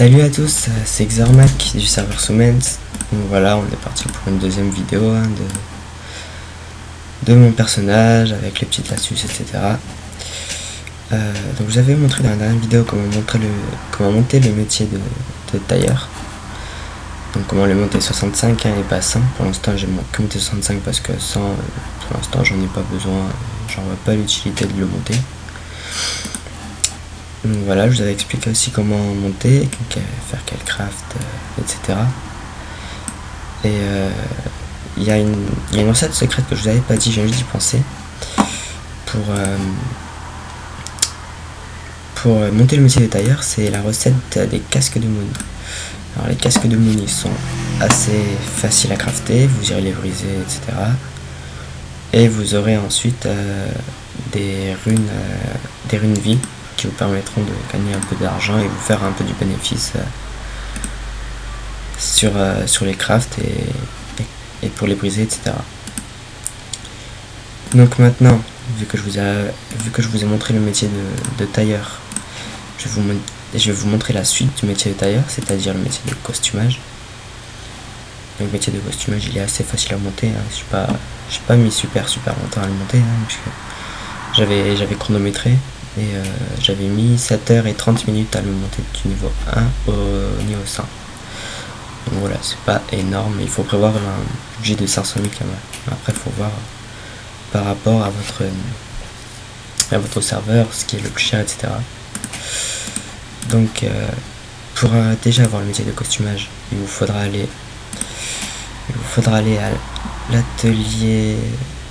Salut à tous, c'est Xarmac du serveur Soumens. Donc voilà, on est parti pour une deuxième vidéo de mon personnage avec les petites astuces, etc. Donc je vous avais montré dans la dernière vidéo comment monter le métier de tailleur. Donc comment le monter 65 et pas 100. Pour l'instant j'ai que monté 65 parce que 100 pour l'instant j'en ai pas besoin, j'en vois pas l'utilité de le monter. Donc voilà, je vous avais expliqué aussi comment monter, faire quel craft, etc. Et il y a une recette secrète que je vous avais pas dit, j'ai envie d'y penser. Pour monter le métier de tailleur, c'est la recette des casques de Moon. Alors les casques de Moon, ils sont assez faciles à crafter, vous irez les briser, etc. Et vous aurez ensuite des runes vie qui vous permettront de gagner un peu d'argent et vous faire un peu du bénéfice sur les crafts et pour les briser, etc. Donc maintenant, vu que je vous ai montré le métier de tailleur, je vais vous montrer la suite du métier de tailleur, c'est-à-dire le métier de costumage. Donc le métier de costumage, il est assez facile à monter, hein. J'ai pas mis super longtemps à le monter, hein, parce que j'avais chronométré et j'avais mis 7h30 à le monter du niveau 1 au niveau 100. Donc voilà, c'est pas énorme, il faut prévoir un budget de 500 000 km. Après, il faut voir par rapport à votre serveur, ce qui est le plus cher, etc. Donc pour déjà avoir le métier de costumage, il vous faudra aller à l'atelier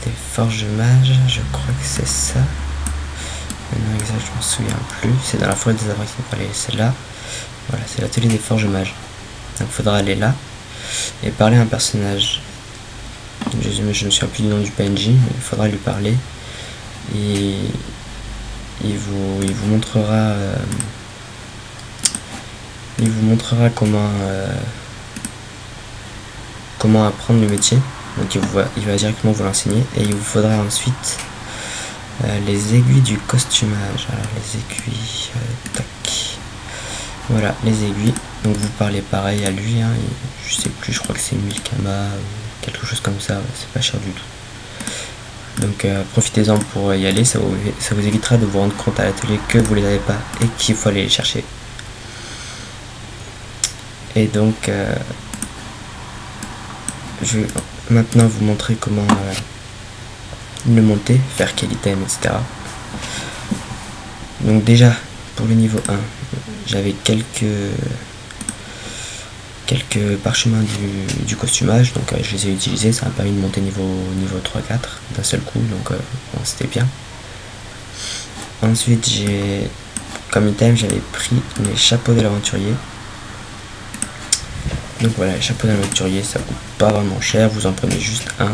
des forges mages, je crois que c'est ça. Maintenant exact, je m'en souviens plus. C'est dans la forêt des Abraxines, c'est là. Voilà, c'est l'atelier des forges mages. Donc il faudra aller là et parler à un personnage. Je me souviens plus du nom du PNJ, mais il faudra lui parler. Et il vous montrera comment apprendre le métier. Donc il va directement vous l'enseigner et il vous faudra ensuite les aiguilles du costumage. Alors les aiguilles, tac. Voilà, les aiguilles. Donc vous parlez pareil à lui, hein, je sais plus, je crois que c'est 1000 kama ou quelque chose comme ça, ouais, c'est pas cher du tout. Donc profitez-en pour y aller, ça vous évitera de vous rendre compte à l'atelier que vous les avez pas et qu'il faut aller les chercher. Et donc je vais maintenant vous montrer comment le monter, faire quel item, etc. Donc déjà pour le niveau 1, j'avais quelques parchemins du costumage, donc je les ai utilisés, ça m'a permis de monter niveau 3-4 d'un seul coup, donc bon, c'était bien. Ensuite comme item j'avais pris les chapeaux de l'aventurier. Donc voilà, les chapeaux de l'aventurier, ça coûte pas vraiment cher, vous en prenez juste un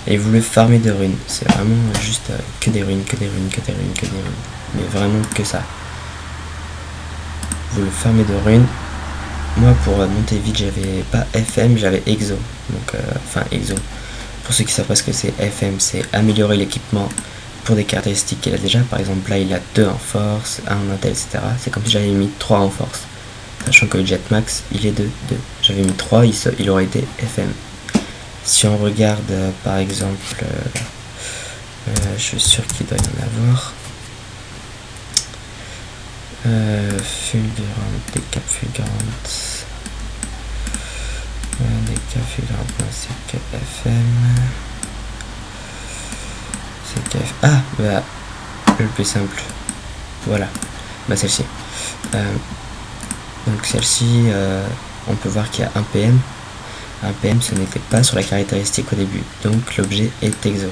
et vous le farmez de runes. C'est vraiment juste que des runes, mais vraiment que ça. Vous le farmez de runes. Moi pour monter vite j'avais pas FM, j'avais Exo. Donc enfin Exo. Pour ceux qui savent pas ce que c'est, FM c'est améliorer l'équipement pour des caractéristiques qu'il a déjà. Par exemple là il a 2 en force, 1 en intel, etc. C'est comme si j'avais mis 3 en force. Sachant que le Jetmax il est de 2. J'avais mis 3, il aurait été FM. Si on regarde par exemple, je suis sûr qu'il doit y en avoir. Fulgurante, décap fulgurante. Décap fulgurante, c'est que FM. C'est que ah, bah, le plus simple. Voilà, bah celle-ci. Donc celle-ci, on peut voir qu'il y a un PM. Un PM, ce n'était pas sur la caractéristique au début, donc l'objet est exo.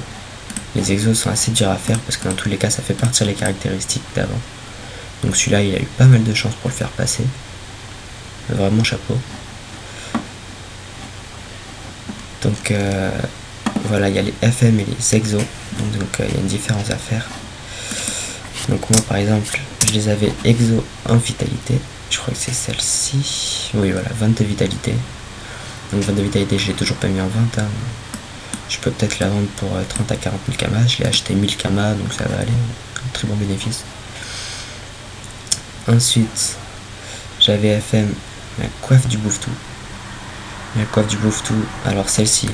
Les exos sont assez durs à faire parce que dans tous les cas, ça fait partir les caractéristiques d'avant. Donc celui-là, il a eu pas mal de chance pour le faire passer. Vraiment chapeau. Donc voilà, il y a les FM et les exos. Donc il y a une différence à faire. Donc moi par exemple, je les avais exo en vitalité. Je crois que c'est celle-ci. Oui voilà, 20 de vitalité. Donc 20 de vitalité, je l'ai toujours pas mis en vente. Hein. Je peux peut-être la vendre pour 30 à 40 000 kama. Je l'ai acheté 1000 kama, donc ça va aller. Un très bon bénéfice. Ensuite, j'avais FM la coiffe du bouffetou. La coiffe du bouffetou, alors celle-ci,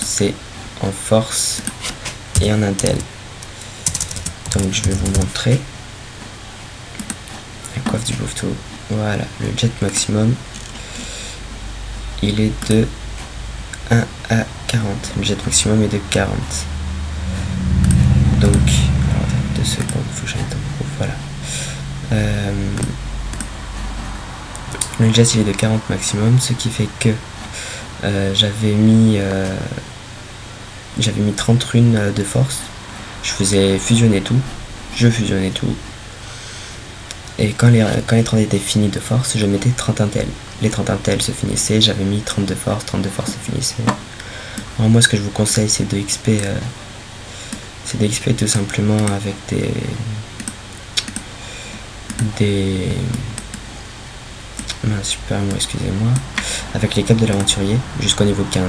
c'est en force et en intel. Donc je vais vous montrer la coiffe du bouffetou. Voilà, le jet maximum, il est de 1 à 40. Le jet maximum est de 40. Donc, alors, 2 secondes, il faut que j'aille dans le groupe, voilà. Le jet il est de 40 maximum, ce qui fait que j'avais mis 30 runes de force. Je faisais fusionner tout, je fusionnais tout. Et quand les 30 étaient finis de force, je mettais 30 intels. Les 30 intels se finissaient, j'avais mis 30 de force se finissaient. Alors moi ce que je vous conseille c'est de XP tout simplement avec excusez-moi, avec les capes de l'aventurier jusqu'au niveau 15.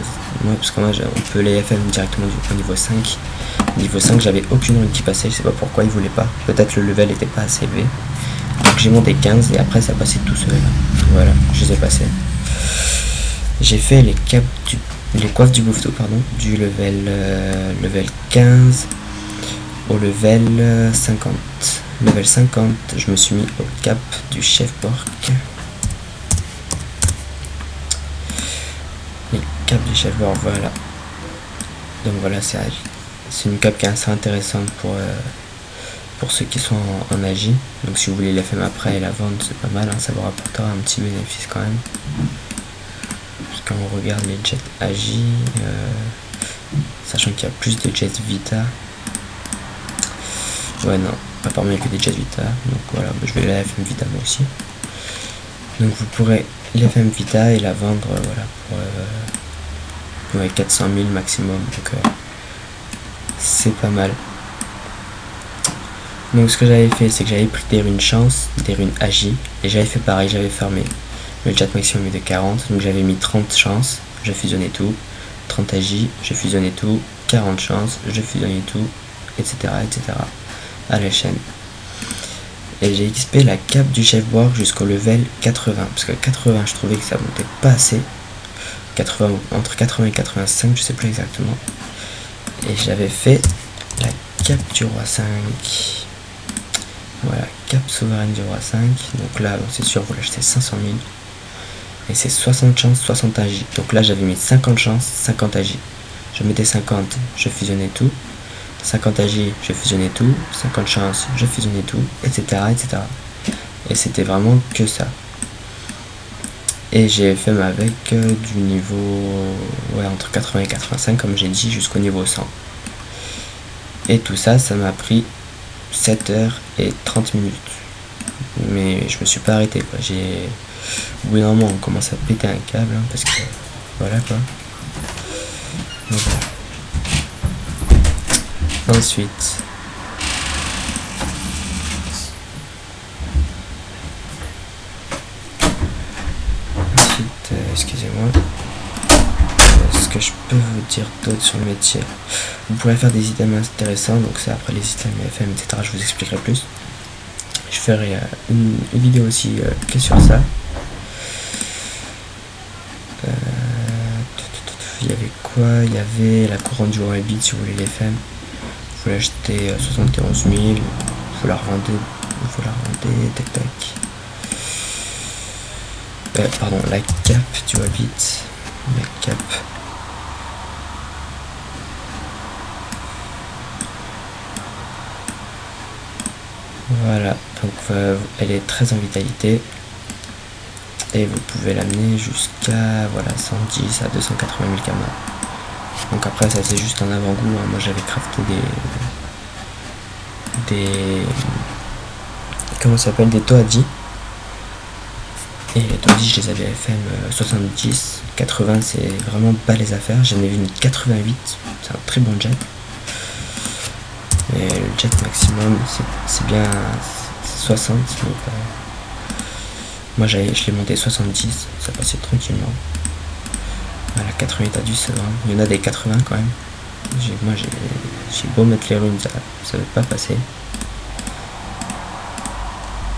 Moi, parce que moi on peut les FM directement au niveau 5. Niveau 5 j'avais aucune rune qui passait, je sais pas pourquoi ils voulaient pas. Peut-être le level était pas assez élevé. Donc j'ai monté 15 et après ça passait tout seul. Voilà, je les ai passés. J'ai fait les coiffes du bouffetou, pardon, du level 15 au level 50. Level 50, je me suis mis au cap du chef porc. Les capes du chef porc, voilà. Donc voilà, c'est une cape qui est assez intéressante pour ceux qui sont en agi. Donc si vous voulez la faire après et la vendre, c'est pas mal, hein, ça vous rapportera un petit bénéfice quand même. Parce quand on regarde les jets agi, sachant qu'il y a plus de jets vita. Ouais non, apparemment il n'y a que des jets vita. Donc voilà, je vais la FM vita moi aussi. Donc vous pourrez la FM vita et la vendre voilà pour 400 000 maximum. Donc c'est pas mal. Donc ce que j'avais fait, c'est que j'avais pris des runes chance, des runes agi, et j'avais fait pareil, j'avais fermé le jet maximum est de 40, donc j'avais mis 30 chance, je fusionnais tout, 30 agi, je fusionnais tout, 40 chance, je fusionnais tout, etc. à la chaîne. Et j'ai XP la cape du chef bois jusqu'au level 80, parce que 80 je trouvais que ça montait pas assez, 80, entre 80 et 85, je sais plus exactement, et j'avais fait la cape du roi 5. Voilà, cape souveraine du roi 5. Donc là, c'est sûr, vous l'achetez 500 000. Et c'est 60 chances, 60 agi. Donc là, j'avais mis 50 chances, 50 agi. Je mettais 50, je fusionnais tout. 50 agi, je fusionnais tout. 50 chances, je fusionnais tout, etc. Et c'était vraiment que ça. Et j'ai fait avec du niveau entre 80 et 85, comme j'ai dit, jusqu'au niveau 100. Et tout ça, ça m'a pris 7 heures et 30 minutes. Mais je me suis pas arrêté quoi. Au bout d'un moment on commence à péter un câble hein, parce que voilà quoi. Donc, voilà. Ensuite excusez-moi, ce que je peux vous dire d'autre sur le métier, vous pourrez faire des items intéressants, donc c'est après les items FM etc, je vous expliquerai plus. Je ferai une vidéo aussi que sur ça. Il y avait quoi? Il y avait la couronne du roi Elbit si vous voulez les FM. Vous l'achetez 71 000, vous la revendez, tac tac. Pardon, la cape du Hobbit, la cape. Voilà, donc elle est très en vitalité et vous pouvez l'amener jusqu'à 110 à 280 000 kamas. Donc après ça c'est juste un avant-goût, hein. Moi j'avais crafté des comment ça s'appelle, des Toadji. Et les Toadji je les avais FM 70, 80 c'est vraiment pas les affaires. J'en ai vu une 88, c'est un très bon jet. Et le jet maximum c'est bien 60, donc moi je l'ai monté 70, ça passait tranquillement. Voilà, 88 à du serein, il y en a des 80 quand même. Moi j'ai beau mettre les runes, ça veut pas passer.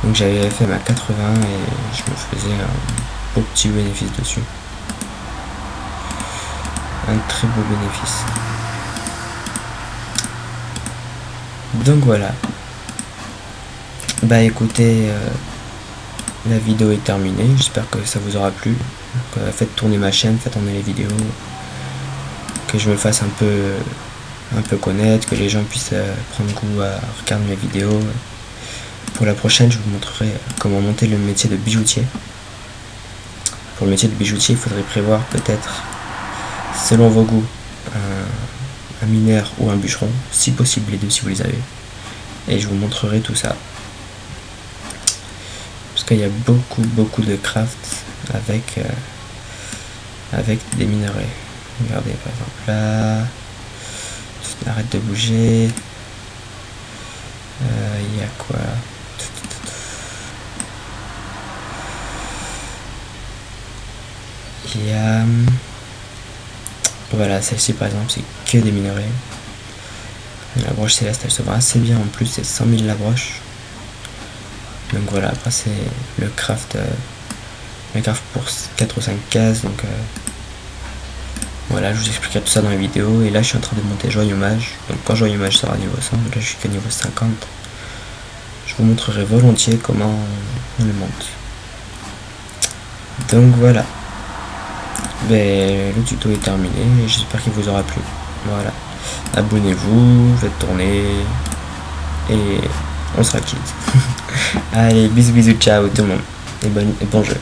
Donc j'avais fait ma 80 et je me faisais un beau petit bénéfice dessus. Un très beau bénéfice. Donc voilà. Bah écoutez, la vidéo est terminée. J'espère que ça vous aura plu. Donc, faites tourner ma chaîne, faites tourner les vidéos. Que je me fasse un peu connaître, que les gens puissent prendre goût à regarder mes vidéos. Pour la prochaine, je vous montrerai comment monter le métier de bijoutier. Pour le métier de bijoutier, il faudrait prévoir peut-être, selon vos goûts, un mineur ou un bûcheron, si possible les deux si vous les avez. Et je vous montrerai tout ça. Parce qu'il y a beaucoup de craft avec des minerais. Regardez par exemple là, arrête de bouger. Il y a quoi? Il y a... Voilà, celle-ci par exemple, c'est que des minerais. La broche céleste, elle se voit assez bien en plus, c'est 100 000 la broche. Donc voilà, après c'est le craft pour 4 ou 5 cases. Donc voilà, je vous expliquerai tout ça dans la vidéo. Et là, je suis en train de monter Joyeux Mage. Donc quand Joyeux Mage sera niveau 100, donc là je suis qu'à niveau 50. Je vous montrerai volontiers comment on le monte. Donc voilà. Le tuto est terminé et j'espère qu'il vous aura plu. Voilà. Abonnez-vous, faites tourner et on sera quitte. Allez, bisous, ciao tout le monde et bon jeu.